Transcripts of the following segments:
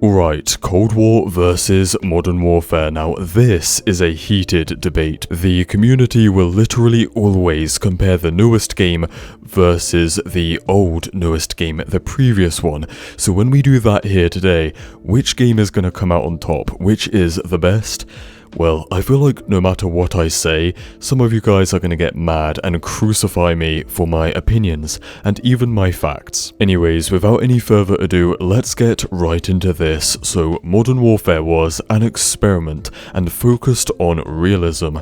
Alright, Cold War versus Modern Warfare. Now this is a heated debate. The community will literally always compare the newest game versus the old newest game, the previous one. So when we do that here today, which game is going to come out on top? Which is the best? Well, I feel like no matter what I say, some of you guys are going to get mad and crucify me for my opinions, and even my facts. Anyways, without any further ado, let's get right into this. So, Modern Warfare was an experiment and focused on realism.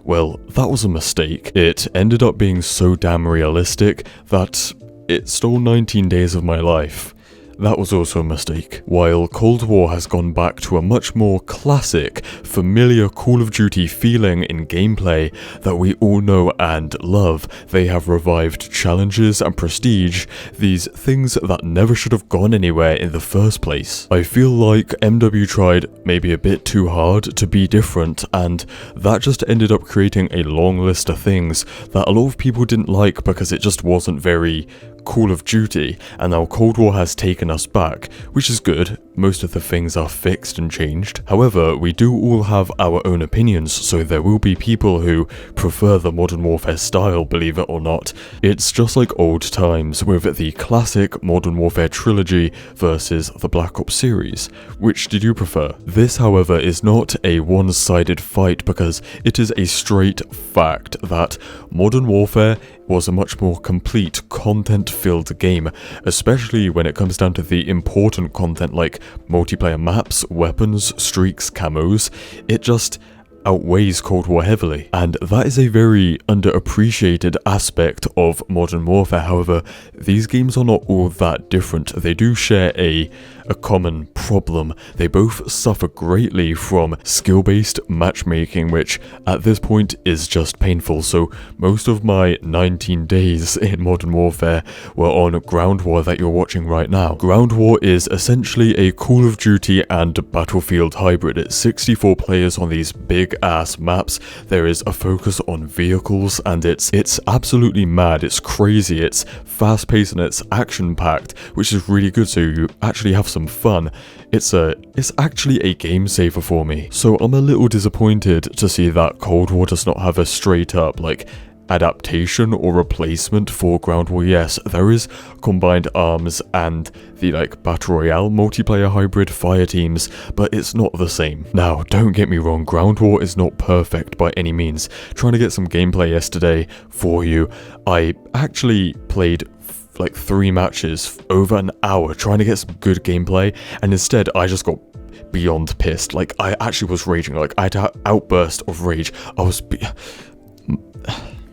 Well, that was a mistake. It ended up being so damn realistic that it stole 19 days of my life. That was also a mistake. While Cold War has gone back to a much more classic, familiar Call of Duty feeling in gameplay that we all know and love, they have revived challenges and prestige, these things that never should have gone anywhere in the first place. I feel like MW tried maybe a bit too hard to be different, and that just ended up creating a long list of things that a lot of people didn't like because it just wasn't very Call of Duty, and now Cold War has taken us back, which is good. Most of the things are fixed and changed. However, we do all have our own opinions, so there will be people who prefer the Modern Warfare style, believe it or not. It's just like old times with the classic Modern Warfare trilogy versus the Black Ops series. Which did you prefer? This, however, is not a one-sided fight because it is a straight fact that Modern Warfare was a much more complete, content-filled game, especially when it comes down to the important content like multiplayer maps, weapons, streaks, camos. It just outweighs Cold War heavily, and that is a very underappreciated aspect of Modern Warfare. However, these games are not all that different. They do share a common problem. They both suffer greatly from skill-based matchmaking, which at this point is just painful. So most of my 19 days in Modern Warfare were on Ground War that you're watching right now. Ground War is essentially a Call of Duty and Battlefield hybrid. It's 64 players on these big ass maps. There is a focus on vehicles, and it's absolutely mad. It's crazy. It's fast-paced and it's action-packed, which is really good, so you actually have some fun. It's actually a game saver for me. So I'm a little disappointed to see that Cold War does not have a straight-up like adaptation or replacement for Ground War. Yes, there is combined arms and the like battle royale multiplayer hybrid fire teams, but it's not the same. Now, don't get me wrong, Ground War is not perfect by any means. Trying to get some gameplay yesterday for you, I actually played like 3 matches over an hour trying to get some good gameplay, and instead I just got beyond pissed. Like, I actually was raging. Like, I had an outburst of rage.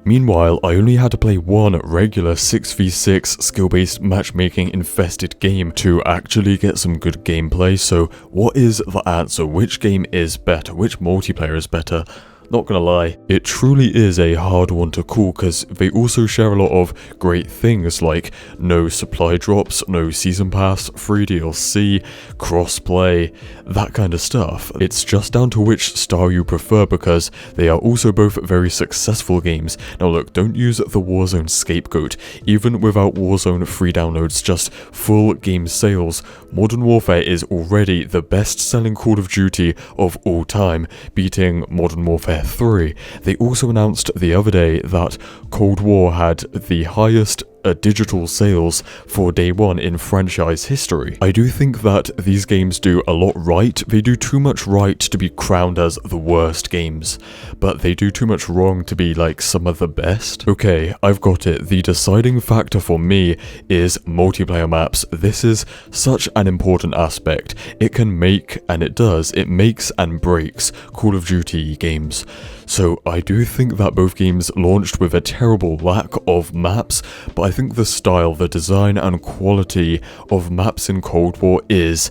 Meanwhile, I only had to play one regular 6v6 skill-based matchmaking infested game to actually get some good gameplay. So what is the answer? Which game is better? Which multiplayer is better? Not gonna lie, it truly is a hard one to call because they also share a lot of great things like no supply drops, no season pass, free DLC, crossplay, that kind of stuff. It's just down to which style you prefer because they are also both very successful games. Now look, don't use the Warzone scapegoat. Even without Warzone free downloads, just full game sales, Modern Warfare is already the best-selling Call of Duty of all time, beating Modern Warfare 3. They also announced the other day that Cold War had the highest digital sales for day one in franchise history. I do think that these games do a lot right. They do too much right to be crowned as the worst games, but they do too much wrong to be like some of the best. Okay, I've got it. The deciding factor for me is multiplayer maps. This is such an important aspect. It can make, and it does, it makes and breaks Call of Duty games. So I do think that both games launched with a terrible lack of maps, but I think the style, the design and quality of maps in Cold War is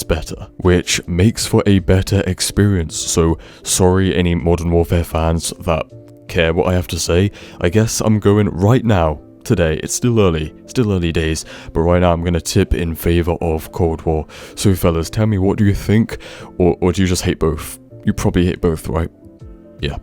better, which makes for a better experience. So sorry any Modern Warfare fans that care what I have to say. I guess I'm going right now. Today, it's still early days, but right now I'm going to tip in favor of Cold War. So fellas, tell me, what do you think? Or do you just hate both? You probably hate both, right? Yeah.